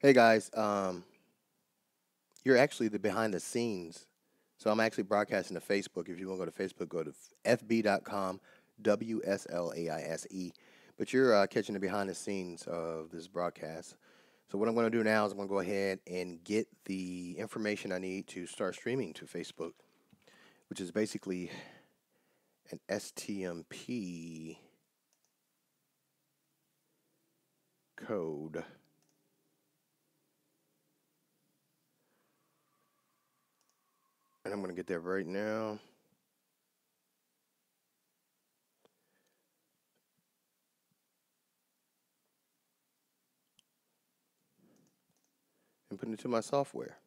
Hey guys, you're actually the behind the scenes. So I'm actually broadcasting to Facebook. If you want to go to Facebook, go to fb.com, WSLAISE. But you're catching the behind the scenes of this broadcast. So what I'm going to do now is I'm going to go ahead and get the information I need to start streaming to Facebook, which is basically an STMP code. And I'm going to get that right now. And put it into my software.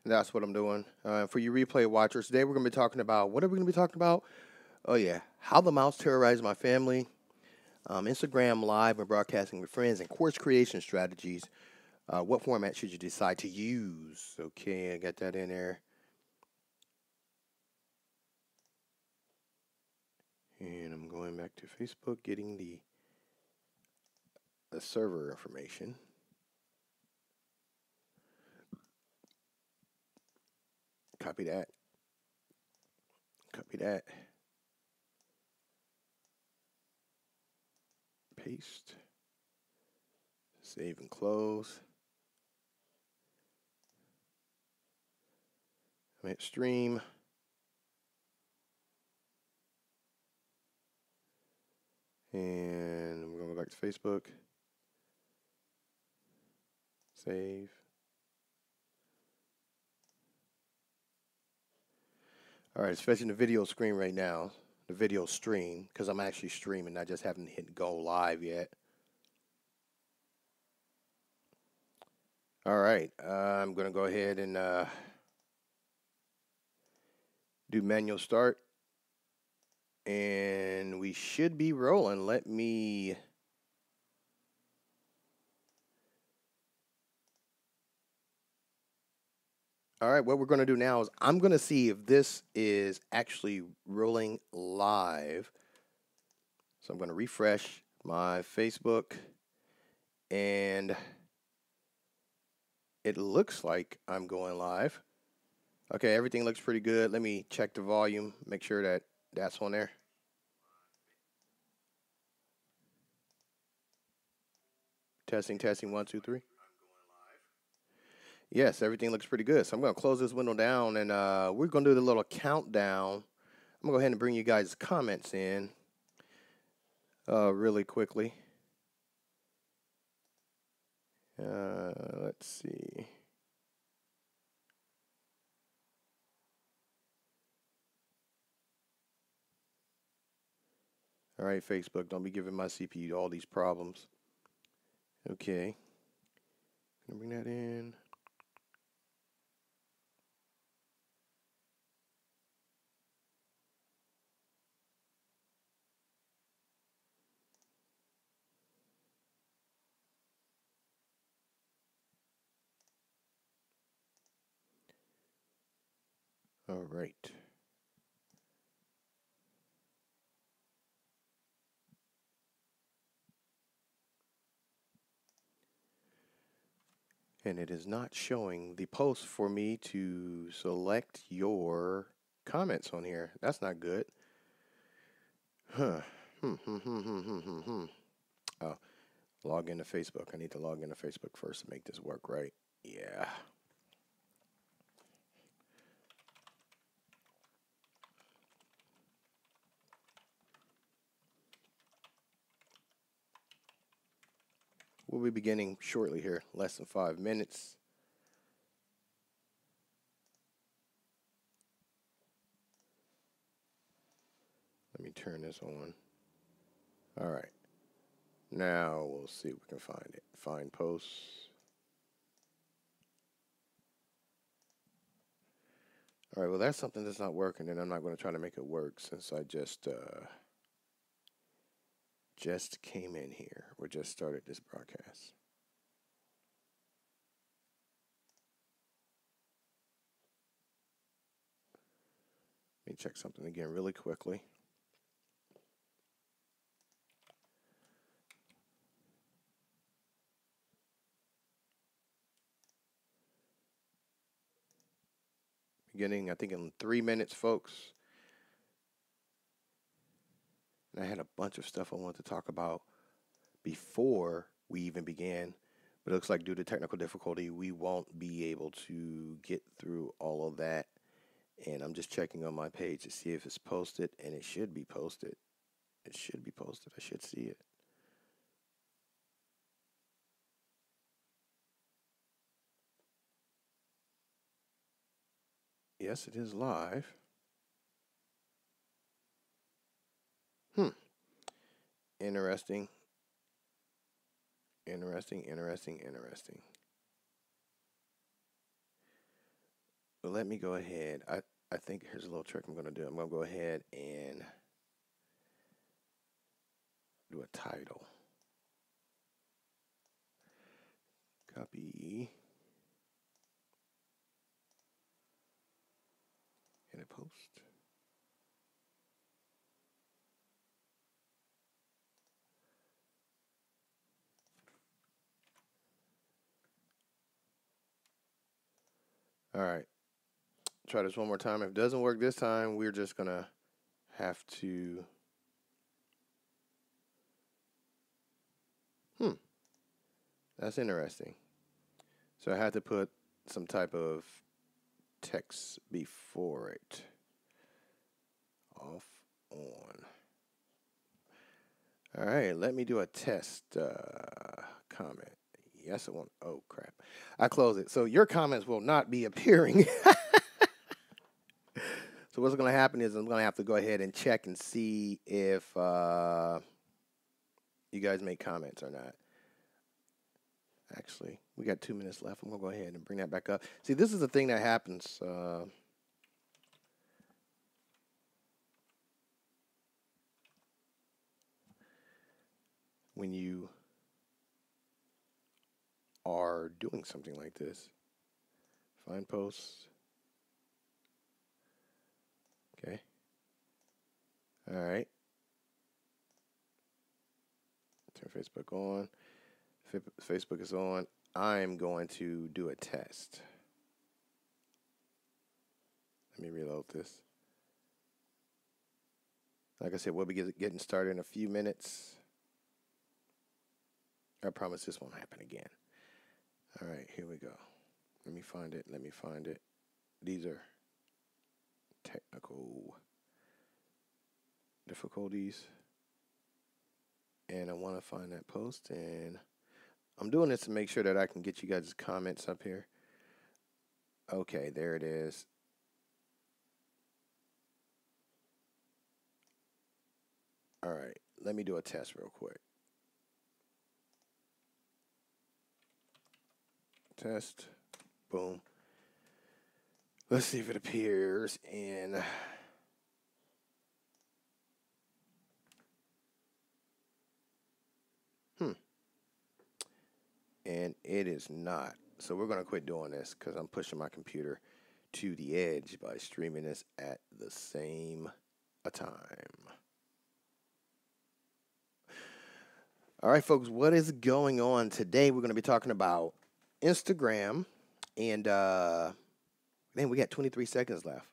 That's what I'm doing. For you replay watchers, today we're going to be talking about what are we going to be talking about? Oh, yeah. How the mouse terrorized my family, Instagram live and broadcasting with friends, and course creation strategies. What format should you decide to use? Okay, I got that in there. And I'm going back to Facebook, getting the server information. Copy that. Copy that. Paste. Save and close. I'm at stream. And we're going to go back to Facebook. Save. All right, it's fetching the video screen right now. The video stream, because I'm actually streaming. I just haven't hit go live yet. All right, I'm going to go ahead and do manual start. And we should be rolling. Let me... All right, what we're going to do now is I'm going to see if this is actually rolling live. So I'm going to refresh my Facebook, and it looks like I'm going live. Okay, everything looks pretty good. Let me check the volume, make sure that that's on there. Testing, testing, 1, 2, 3. Yes, everything looks pretty good. So I'm going to close this window down, and we're going to do the little countdown. I'm going to go ahead and bring you guys' comments in really quickly. Let's see. All right, Facebook, don't be giving my CPU all these problems. Okay. Gonna bring that in. All right. And it is not showing the post for me to select your comments on here. That's not good. Huh. Oh, log into Facebook. I need to log into Facebook first to make this work right. Yeah. We'll be beginning shortly here, less than 5 minutes. Let me turn this on. All right. Now we'll see if we can find it. Find posts. All right, well, that's something that's not working, and I'm not going to try to make it work since I just came in here. We just started this broadcast. Let me check something again really quickly. Beginning, I think, in 3 minutes, folks. And I had a bunch of stuff I wanted to talk about before we even began. But it looks like due to technical difficulty, we won't be able to get through all of that. And I'm just checking on my page to see if it's posted, and it should be posted. It should be posted. I should see it. Yes, it is live. Interesting. Interesting. Well, let me go ahead. I think here's a little trick I'm going to do. I'm going to go ahead and do a title. Copy. And a post. All right. Try this one more time. If it doesn't work this time, we're just going to have to... That's interesting. So I had to put some type of text before it. Off, on. All right, let me do a test comment. Yes, it won't. Oh, crap. I close it. So your comments will not be appearing. So what's going to happen is I'm going to have to go ahead and check and see if you guys make comments or not. Actually, we got 2 minutes left. I'm going to go ahead and bring that back up. See, this is the thing that happens. When you are doing something like this. Find posts. Okay. All right. Turn Facebook on. Facebook is on. I'm going to do a test. Let me reload this. Like I said, we'll be getting started in a few minutes. I promise this won't happen again. All right, here we go. Let me find it. These are technical difficulties. And I want to find that post, and I'm doing this to make sure that I can get you guys' comments up here. Okay, there it is. All right, let me do a test real quick. Test. Boom. Let's see if it appears in... And it is not. So we're going to quit doing this because I'm pushing my computer to the edge by streaming this at the same time. All right, folks, what is going on today? We're going to be talking about Instagram, and man, we got 23 seconds left.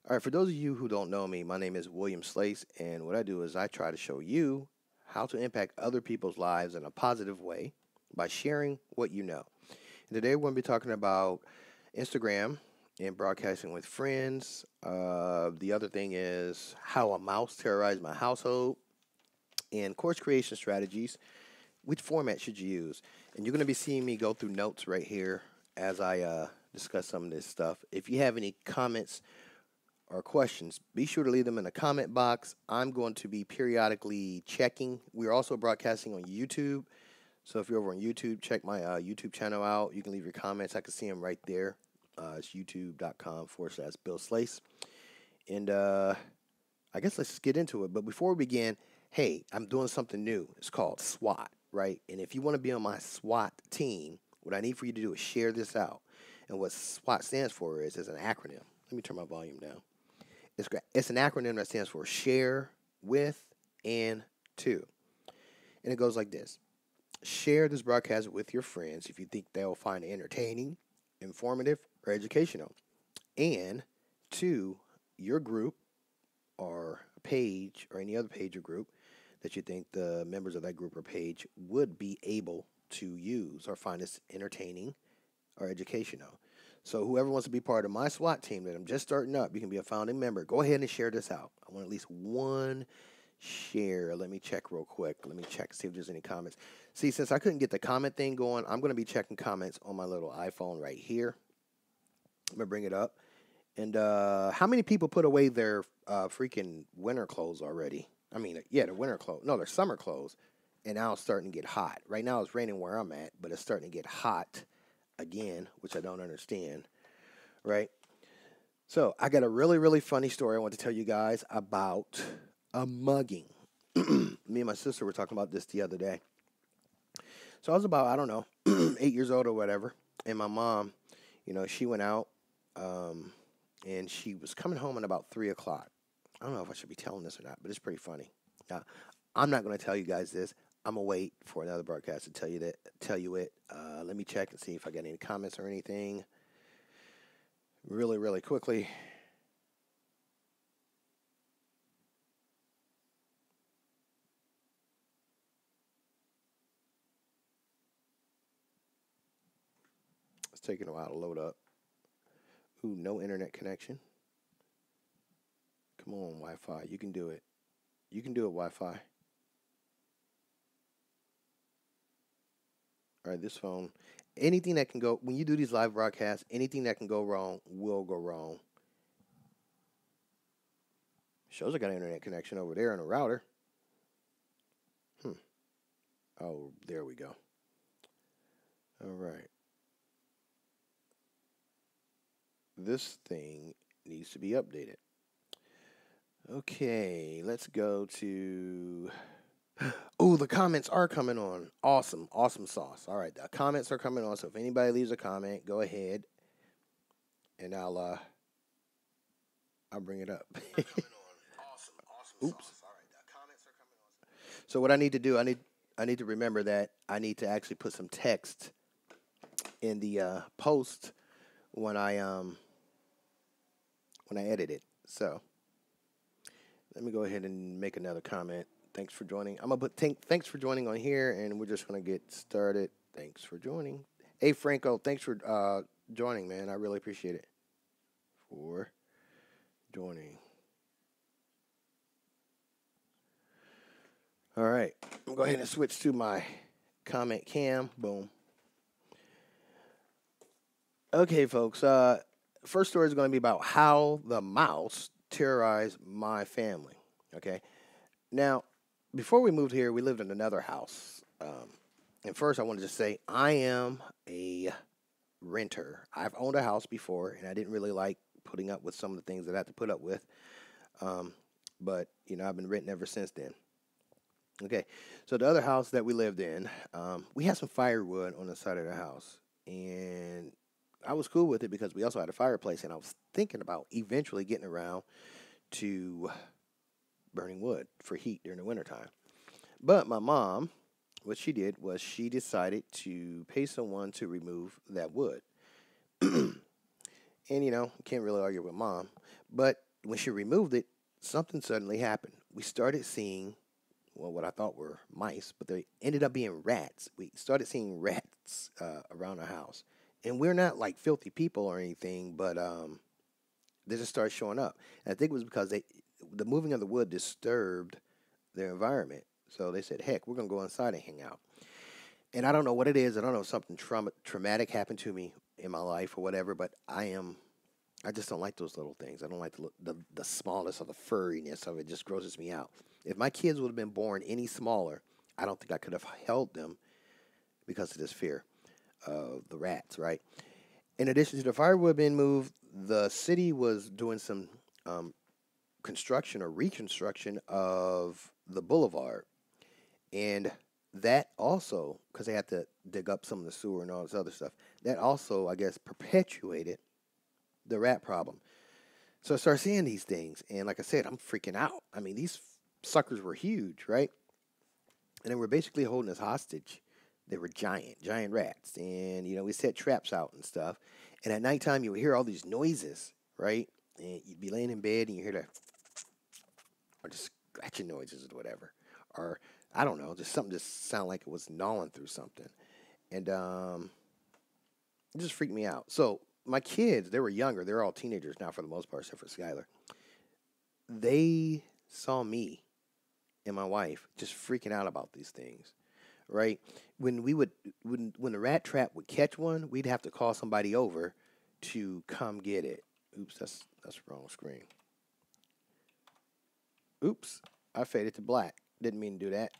All right, for those of you who don't know me, my name is William Slace, and what I do is I try to show you how to impact other people's lives in a positive way by sharing what you know. And today we're going to be talking about Instagram and broadcasting with friends. The other thing is how a mouse terrorized my household, and course creation strategies. Which format should you use? And you're going to be seeing me go through notes right here as I discuss some of this stuff. If you have any comments or questions, be sure to leave them in the comment box. I'm going to be periodically checking. We're also broadcasting on YouTube. So if you're over on YouTube, check my YouTube channel out. You can leave your comments. I can see them right there. It's youtube.com/Bill Slace. And I guess let's just get into it. But before we begin, hey, I'm doing something new. It's called SWAT, right? And if you want to be on my SWAT team, what I need for you to do is share this out. And what SWAT stands for is an acronym. Let me turn my volume down. It's an acronym that stands for Share, With, and To. And it goes like this. Share this broadcast with your friends if you think they'll find it entertaining, informative, or educational. And to your group or page or any other page or group that you think the members of that group or page would be able to use or find this entertaining or educational. So whoever wants to be part of my SWAT team that I'm just starting up, you can be a founding member. Go ahead and share this out. I want at least one share. Let me check real quick. Let me check, see if there's any comments. See, since I couldn't get the comment thing going, I'm going to be checking comments on my little iPhone right here. I'm going to bring it up. And how many people put away their freaking winter clothes already? I mean, yeah, their winter clothes. No, their summer clothes. And now it's starting to get hot. Right now it's raining where I'm at, but it's starting to get hot again, which I don't understand, right? So I got a really, really funny story I want to tell you guys about a mugging. Me and my sister were talking about this the other day. So I was about, I don't know, 8 years old or whatever. And my mom, she went out and she was coming home at about 3 o'clock. I don't know if I should be telling this or not, but it's pretty funny. I'm not going to tell you guys this. I'm going to wait for another broadcast to tell you it. Let me check and see if I got any comments or anything really, really quickly. It's taking a while to load up. Ooh, no internet connection. Come on, Wi-Fi. You can do it. You can do it, Wi-Fi. All right, this phone. Anything that can go, when you do these live broadcasts, anything that can go wrong will go wrong. Shows I got an internet connection over there on a router. Oh, there we go. All right. This thing needs to be updated. Okay, let's go to... Oh, the comments are coming on. Awesome, awesome sauce. All right, the comments are coming on. So if anybody leaves a comment, go ahead, and I'll bring it up. Awesome, awesome. Oops. Sauce. All right, the comments are coming on. So what I need to do, I need to remember that I need to actually put some text in the post when I edit it. So let me go ahead and make another comment. Thanks for joining. I'm going to put thanks for joining on here, and we're just going to get started. Thanks for joining. Hey, Franco, thanks for joining, man. I really appreciate it. For joining. All right. I'm going to go ahead and switch to my comment cam. Boom. Okay, folks. First story is going to be about how the mouse terrorized my family. Okay. Now, before we moved here, we lived in another house. And first, I wanted to say I am a renter. I've owned a house before, and I didn't really like putting up with some of the things that I had to put up with. But, I've been renting ever since then. Okay, so the other house that we lived in, we had some firewood on the side of the house. And I was cool with it because we also had a fireplace, and I was thinking about eventually getting around to burning wood for heat during the wintertime. But my mom, what she did was she decided to pay someone to remove that wood. And, can't really argue with mom. But when she removed it, something suddenly happened. We started seeing, what I thought were mice, but they ended up being rats. We started seeing rats around the house. And we're not like filthy people or anything, but they just started showing up. And I think it was because the moving of the wood disturbed their environment. So they said, heck, we're going to go inside and hang out. And I don't know what it is. I don't know if something traumatic happened to me in my life or whatever, but I just don't like those little things. I don't like the smallness or the furriness of it. It just grosses me out. If my kids would have been born any smaller, I don't think I could have held them because of this fear of the rats, right? In addition to the firewood being moved, the city was doing some um, construction or reconstruction of the boulevard. And that also, because they had to dig up some of the sewer and all this other stuff, that also, I guess, perpetuated the rat problem. So I started seeing these things, and like I said, I'm freaking out. I mean, these suckers were huge, right? And they were basically holding us hostage. They were giant, giant rats, and we set traps out and stuff. And at nighttime, you would hear all these noises, right? And you'd be laying in bed, and you hear that, or just scratching noises or whatever, or I don't know, just something just sound like it was gnawing through something, and it just freaked me out. So my kids, they were younger. They're all teenagers now for the most part, except for Skylar. They saw me and my wife just freaking out about these things, right? When we would when the rat trap would catch one, we'd have to call somebody over to come get it. Oops, that's the wrong screen. Oops, I faded to black. Didn't mean to do that.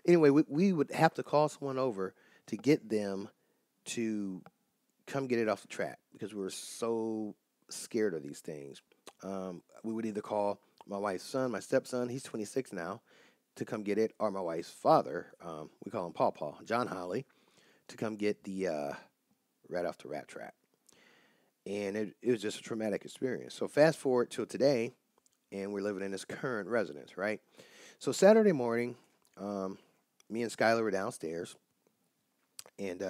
Anyway, we would have to call someone over to get them to come get it off the trap because we were so scared of these things. We would either call my wife's son, my stepson, he's 26 now, to come get it, or my wife's father, we call him Paw Paw, John Holly, to come get the rat off the rat trap. And it was just a traumatic experience. So fast forward till today, and we're living in this current residence, right? So Saturday morning, me and Skylar were downstairs, and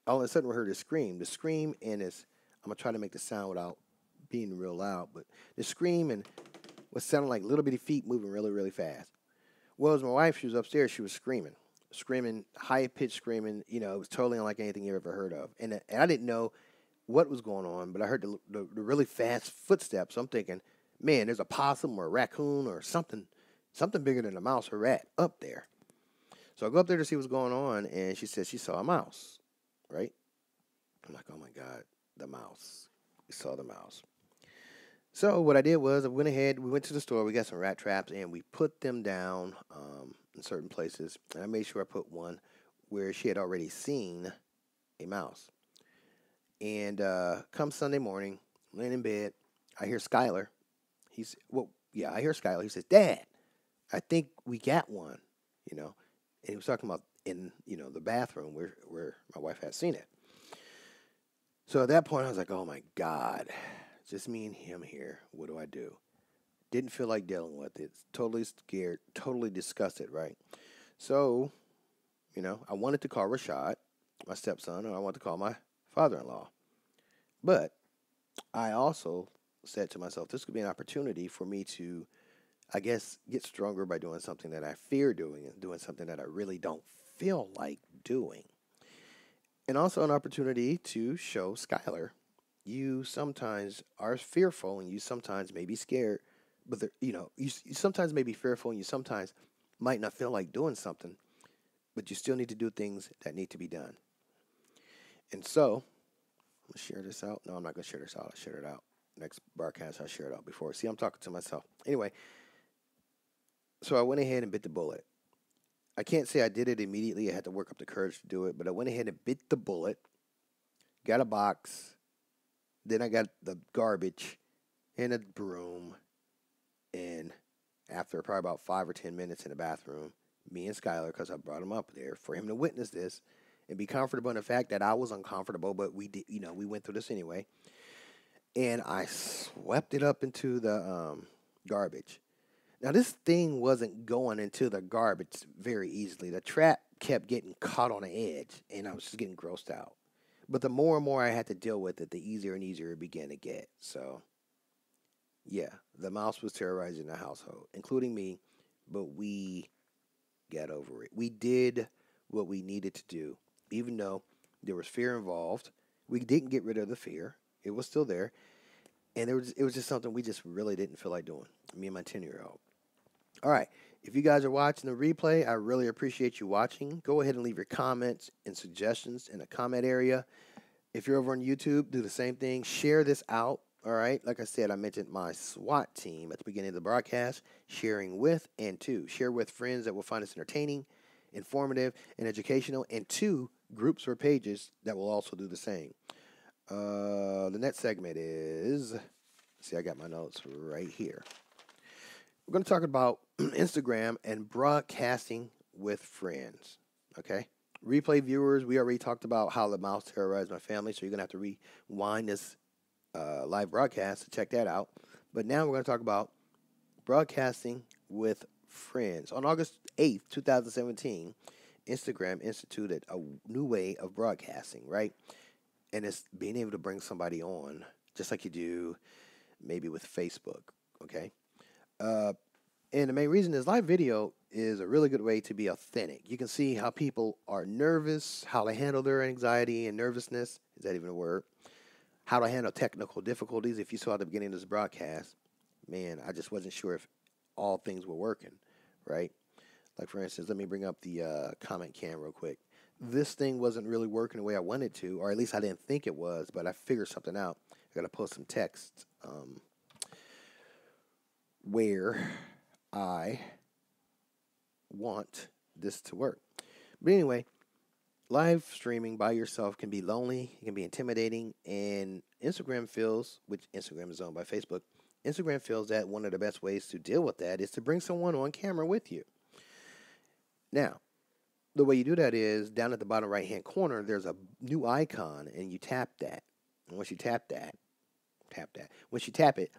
all of a sudden we heard a scream. The scream and this, I'm gonna try to make the sound without being real loud, but the scream and what sounded like little bitty feet moving really, really fast. Well, as my wife, she was upstairs, she was screaming, high pitched screaming. It was totally unlike anything you ever heard of. And I didn't know what was going on, but I heard the really fast footsteps. So I'm thinking, man, there's a possum or a raccoon or something bigger than a mouse or rat up there. So I go up there to see what's going on, and she says she saw a mouse, right? I'm like, oh my God, the mouse. We saw the mouse. So what I did was I went ahead, we went to the store, we got some rat traps, and we put them down in certain places. And I made sure I put one where she had already seen a mouse. And come Sunday morning, laying in bed, I hear Skylar. I hear Skylar. He says, Dad, I think we got one, And he was talking about in, the bathroom where my wife had seen it. So at that point, I was like, oh my God, just me and him here. What do I do? Didn't feel like dealing with it. Totally scared, totally disgusted, right? So, I wanted to call Rashad, my stepson, and I wanted to call my father-in-law. But I also said to myself, this could be an opportunity for me to, I guess, get stronger by doing something that I fear doing and doing something that I really don't feel like doing. And also an opportunity to show Skylar, you sometimes are fearful and you sometimes may be scared, but you sometimes may be fearful and you sometimes might not feel like doing something, but you still need to do things that need to be done. And so, I'm going to share this out. No, I'm not going to share this out. I'll share it out. Next broadcast, I'll share it out before. See, I'm talking to myself. Anyway, so I went ahead and bit the bullet. I can't say I did it immediately. I had to work up the courage to do it, but I went ahead and bit the bullet, got a box, then I got the garbage and a broom, and after probably about 5 or 10 minutes in the bathroom, me and Skylar, because I brought him up there for him to witness this and be comfortable in the fact that I was uncomfortable, but we did, we went through this anyway. And I swept it up into the garbage. Now, this thing wasn't going into the garbage very easily. The trap kept getting caught on the edge, and I was just getting grossed out. But the more and more I had to deal with it, the easier and easier it began to get. So, yeah, the mouse was terrorizing the household, including me, but we got over it. We did what we needed to do, even though there was fear involved. We didn't get rid of the fear. It was still there. And it was just something we just really didn't feel like doing, me and my 10-year-old. All right. If you guys are watching the replay, I really appreciate you watching. Go ahead and leave your comments and suggestions in the comment area. If you're over on YouTube, do the same thing. Share this out. All right. Like I said, I mentioned my SWAT team at the beginning of the broadcast. Sharing with, and two, share with friends that will find us entertaining, informative, and educational. And two, groups or pages that will also do the same. The next segment is, see, I got my notes right here. We're going to talk about Instagram and broadcasting with friends. Okay? Replay viewers, we already talked about how the mouse terrorized my family, so you're going to have to rewind this live broadcast to check that out. But now we're going to talk about broadcasting with friends. On August 8th, 2017, Instagram instituted a new way of broadcasting, right? And it's being able to bring somebody on, just like you do maybe with Facebook, okay? And the main reason is live video is a really good way to be authentic. You can see how people are nervous, how they handle their anxiety and nervousness. Is that even a word? How to handle technical difficulties. If you saw at the beginning of this broadcast, man, I just wasn't sure if all things were working, right? Like, for instance, let me bring up the comment cam real quick. This thing wasn't really working the way I wanted to, or at least I didn't think it was, but I figured something out. I got to post some text where I want this to work. But anyway, live streaming by yourself can be lonely, it can be intimidating, and Instagram feels, which Instagram is owned by Facebook, Instagram feels that one of the best ways to deal with that is to bring someone on camera with you. Now, the way you do that is down at the bottom right-hand corner, there's a new icon, and you tap that. And once you tap that. Once you tap it,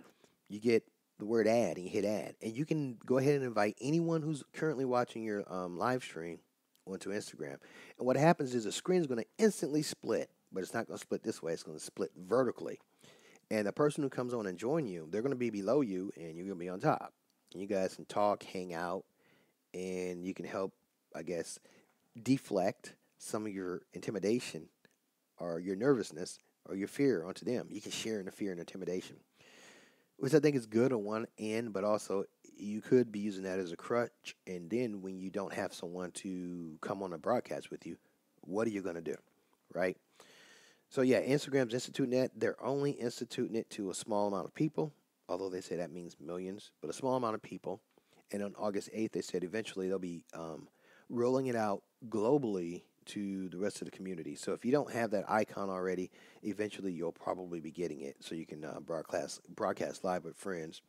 you get the word add, and you hit add. And you can go ahead and invite anyone who's currently watching your live stream onto Instagram. And what happens is the screen is going to instantly split, but it's not going to split this way. It's going to split vertically. And the person who comes on and join you, they're going to be below you, and you're going to be on top. And you guys can talk, hang out, and you can help, I guess, deflect some of your intimidation or your nervousness or your fear onto them. You can share in the fear and intimidation, which I think is good on one end, but also you could be using that as a crutch. And then when you don't have someone to come on a broadcast with you, what are you going to do, right? So yeah, Instagram's instituting that. They're only instituting it to a small amount of people, although they say that means millions, but a small amount of people. And on August 8th, they said eventually they'll be rolling it out globally to the rest of the community. So if you don't have that icon already, eventually you'll probably be getting it so you can broadcast live with friends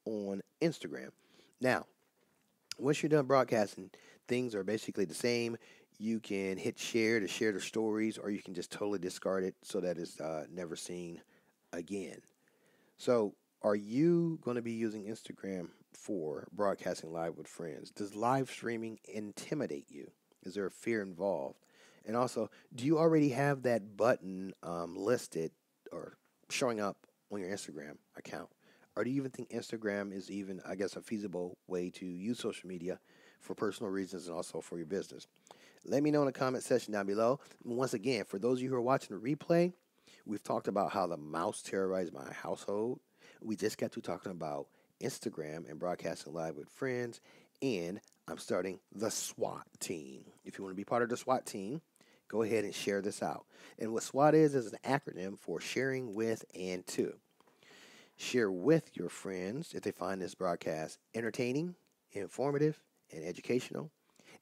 on Instagram. Now, once you're done broadcasting, things are basically the same. You can hit share to share the stories, or you can just totally discard it so that it's never seen again. So are you going to be using Instagram for broadcasting live with friends? Does live streaming intimidate you? Is there a fear involved? And also, do you already have that button listed or showing up on your Instagram account? Or do you even think Instagram is even, I guess, a feasible way to use social media for personal reasons and also for your business? Let me know in the comment section down below. And once again, for those of you who are watching the replay, we've talked about how the mouse terrorized my household. We just got to talking about Instagram and broadcasting live with friends, and I'm starting the SWAT team. If you want to be part of the SWAT team, go ahead and share this out. And what SWAT is an acronym for sharing with and to. Share with your friends if they find this broadcast entertaining, informative, and educational,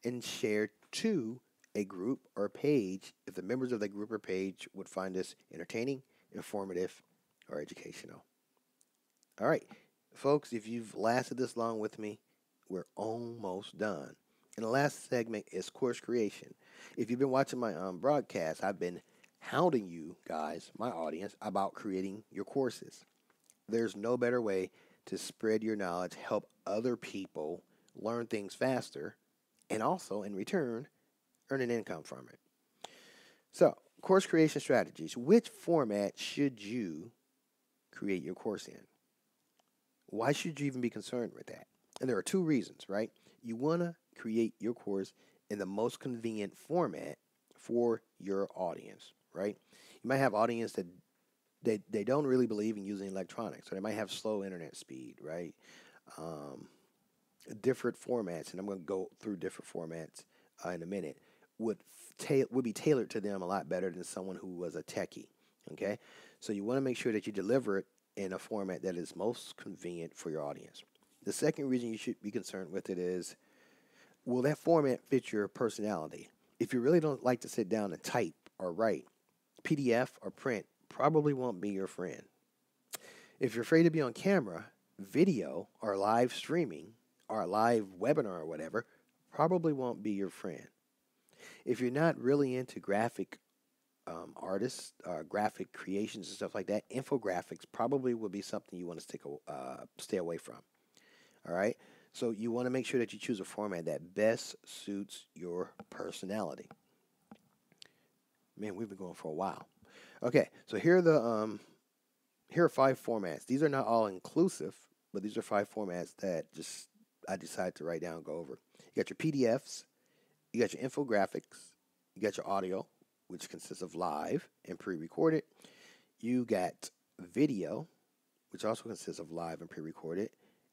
and share to a group or page if the members of that group or page would find this entertaining, informative, or educational. All right, folks, if you've lasted this long with me, we're almost done. And the last segment is course creation. If you've been watching my broadcast, I've been hounding you guys, my audience, about creating your courses. There's no better way to spread your knowledge, help other people learn things faster, and also, in return, earn an income from it. So, course creation strategies. Which format should you create your course in? Why should you even be concerned with that? And there are two reasons, right? You want to create your course in the most convenient format for your audience, right? You might have audience that they don't really believe in using electronics, or they might have slow internet speed, right? Different formats, and I'm going to go through different formats in a minute, would be tailored to them a lot better than someone who was a techie, okay? So you want to make sure that you deliver it in a format that is most convenient for your audience. The second reason you should be concerned with it is, will that format fit your personality? If you really don't like to sit down and type or write, PDF or print probably won't be your friend. If you're afraid to be on camera, video or live streaming or a live webinar or whatever probably won't be your friend. If you're not really into graphic artists, graphic creations and stuff like that, infographics probably would be something you want to stay away from. All right. So you want to make sure that you choose a format that best suits your personality. Man, we've been going for a while. Okay, so here are 5 formats. These are not all inclusive, but these are 5 formats that just I decided to write down and go over. You got your PDFs, you got your infographics, you got your audio, which consists of live and pre-recorded. You got video, which also consists of live and pre-recorded.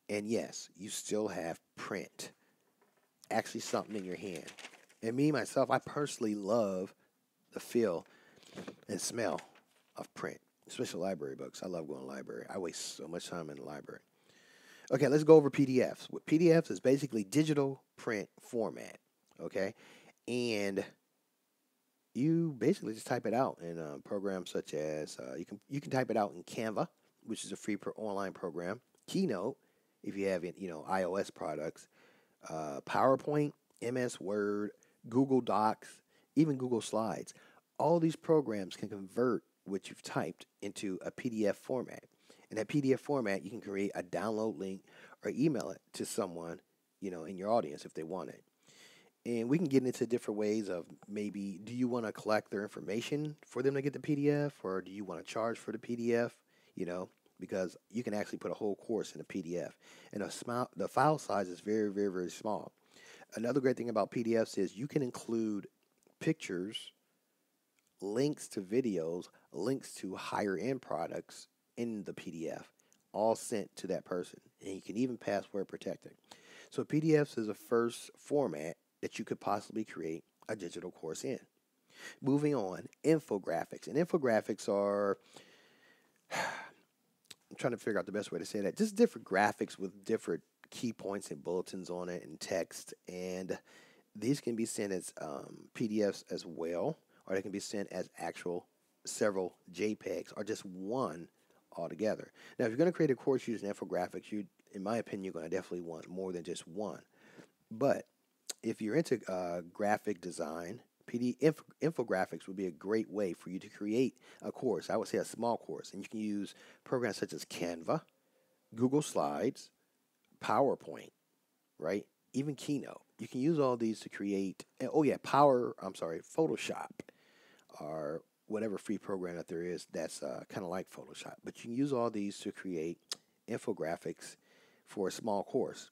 And yes, you still have print, actually something in your hand. And me, myself, I personally love the feel and smell of print, especially library books. I love going to the library. I waste so much time in the library. Okay, let's go over PDFs. What PDFs is basically digital print format, okay? And you basically just type it out in programs such as, you can type it out in Canva, which is a free online program, Keynote, if you have, iOS products, PowerPoint, MS Word, Google Docs, even Google Slides. All these programs can convert what you've typed into a PDF format. In that PDF format, you can create a download link or email it to someone, in your audience if they want it. And we can get into different ways of maybe, do you want to collect their information for them to get the PDF, or do you want to charge for the PDF? Because you can actually put a whole course in a PDF. And the file size is very, very, very small. Another great thing about PDFs is you can include pictures, links to videos, links to higher end products in the PDF, all sent to that person. And you can even password protect it. So PDFs is the first format that you could possibly create a digital course in. Moving on, infographics. And infographics are, I'm trying to figure out the best way to say that, just different graphics with different key points and bulletins on it and text. And these can be sent as PDFs as well, or they can be sent as actual several JPEGs or just one altogether. Now, if you're going to create a course using infographics, in my opinion, you're going to definitely want more than just one. But if you're into graphic design, infographics would be a great way for you to create a course. I would say a small course. And you can use programs such as Canva, Google Slides, PowerPoint, right? Even Keynote. You can use all these to create, Photoshop, or whatever free program that there is that's kind of like Photoshop. But you can use all these to create infographics for a small course.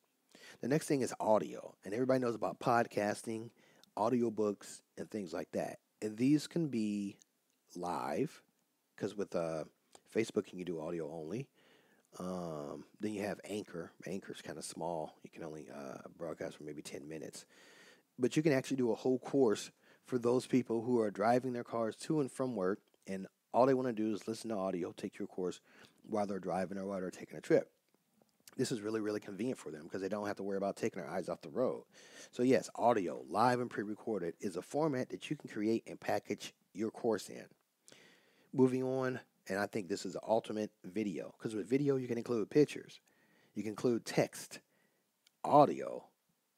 The next thing is audio, and everybody knows about podcasting, audiobooks, and things like that. And these can be live, because with Facebook you can do audio only. Then you have Anchor. Anchor's kind of small. You can only broadcast for maybe 10 minutes. But you can actually do a whole course for those people who are driving their cars to and from work, and all they want to do is listen to audio, take your course while they're driving or while they're taking a trip. This is really, really convenient for them because they don't have to worry about taking their eyes off the road. So yes, audio, live and pre-recorded, is a format that you can create and package your course in. Moving on, and I think this is the ultimate, video. Because with video, you can include pictures. You can include text, audio,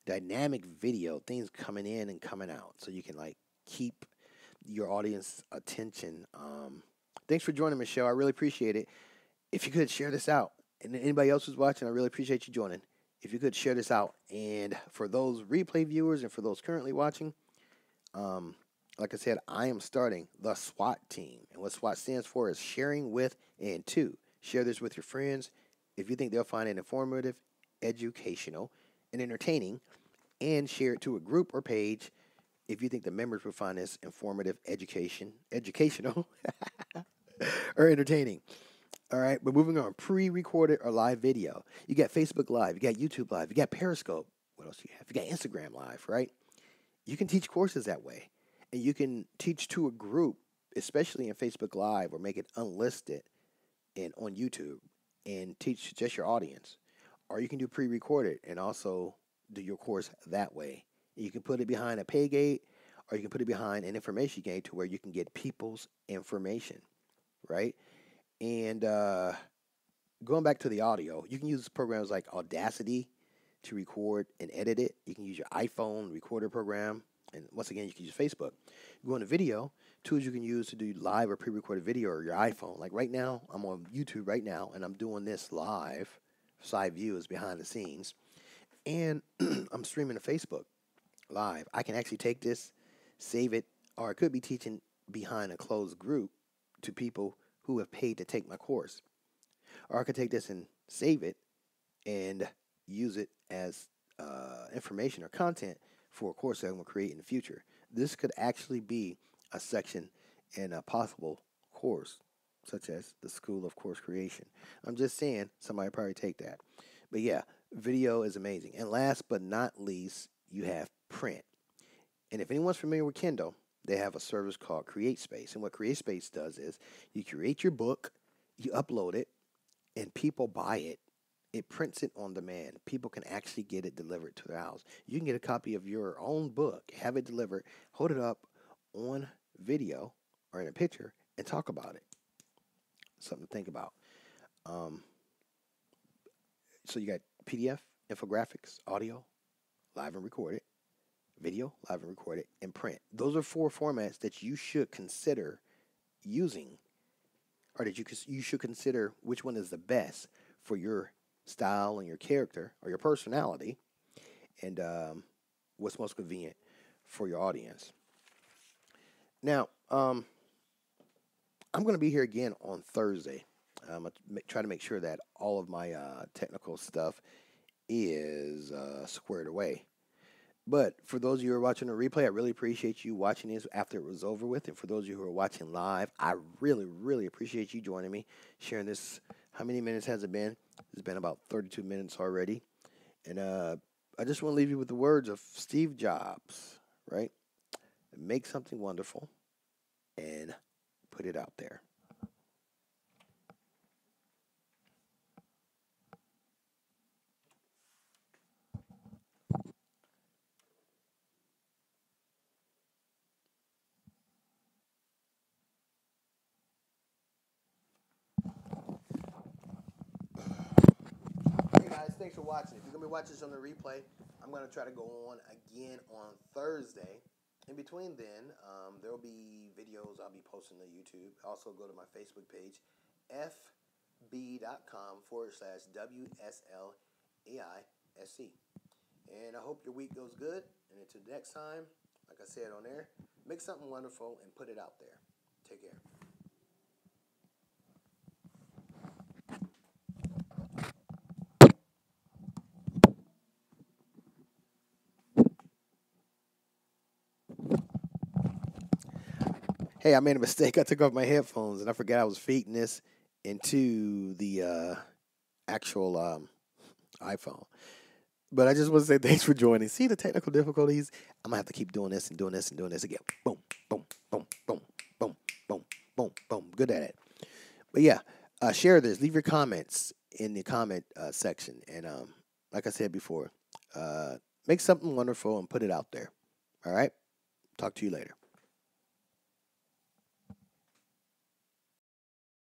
dynamic video, things coming in and coming out. So you can keep your audience attention. Thanks for joining, Michelle. I really appreciate it. If you could share this out. And anybody else who's watching, I really appreciate you joining. If you could share this out. And for those replay viewers and for those currently watching, like I said, I am starting the SWAT team. And what SWAT stands for is sharing with and to. Share this with your friends if you think they'll find it informative, educational, and entertaining. And share it to a group or page if you think the members will find this informative, educational, or entertaining. All right, we're moving on. Pre-recorded or live video. You got Facebook Live, you got YouTube Live, you got Periscope. What else do you have? You got Instagram Live, right? You can teach courses that way. And you can teach to a group, especially in Facebook Live, or make it unlisted and on YouTube and teach just your audience. Or you can do pre-recorded and also do your course that way. You can put it behind a pay gate, or you can put it behind an information game to where you can get people's information, right? And going back to the audio, you can use programs like Audacity to record and edit it. You can use your iPhone recorder program. And once again, you can use Facebook. You go into video, tools you can use to do live or pre-recorded video or your iPhone. Like right now, I'm on YouTube right now, and I'm doing this live. Side view is behind the scenes. And I'm streaming to Facebook live. I can actually take this, save it, or I could be teaching behind a closed group to people who have paid to take my course. Or I could take this and save it and use it as information or content for a course that I'm going to create in the future. This could actually be a section in a possible course, such as the School of Course Creation. I'm just saying somebody probably take that. But yeah, video is amazing. And last but not least, you have print. And if anyone's familiar with Kindle, they have a service called CreateSpace. And what CreateSpace does is you create your book, you upload it, and people buy it. It prints it on demand. People can actually get it delivered to their house. You can get a copy of your own book, have it delivered, hold it up on video or in a picture, and talk about it. Something to think about. So you got PDF, infographics, audio, live and recorded, video, live and recorded, and print. Those are 4 formats that you should consider using, or that you should consider which one is the best for your style and your character or your personality, and what's most convenient for your audience. Now, I'm going to be here again on Thursday. I'm going to try to make sure that all of my technical stuff is squared away. But for those of you who are watching the replay, I really appreciate you watching this after it was over with. And for those of you who are watching live, I really, really appreciate you joining me, sharing this. How many minutes has it been? It's been about 32 minutes already. And I just want to leave you with the words of Steve Jobs, right? Make something wonderful and put it out there. Hey guys, thanks for watching. If you're going to be watching this on the replay, I'm going to try to go on again on Thursday. In between then, there will be videos I'll be posting to YouTube. Also go to my Facebook page, fb.com/WSLAISC. And I hope your week goes good. And until next time, like I said on there, make something wonderful and put it out there. Take care. Hey, I made a mistake. I took off my headphones and I forgot I was feeding this into the actual iPhone. But I just want to say thanks for joining. See the technical difficulties? I'm going to have to keep doing this and doing this and doing this again. Boom, boom, boom, boom, boom, boom, boom, boom. Good at it. But yeah, share this. Leave your comments in the comment section. And like I said before, make something wonderful and put it out there. All right? Talk to you later.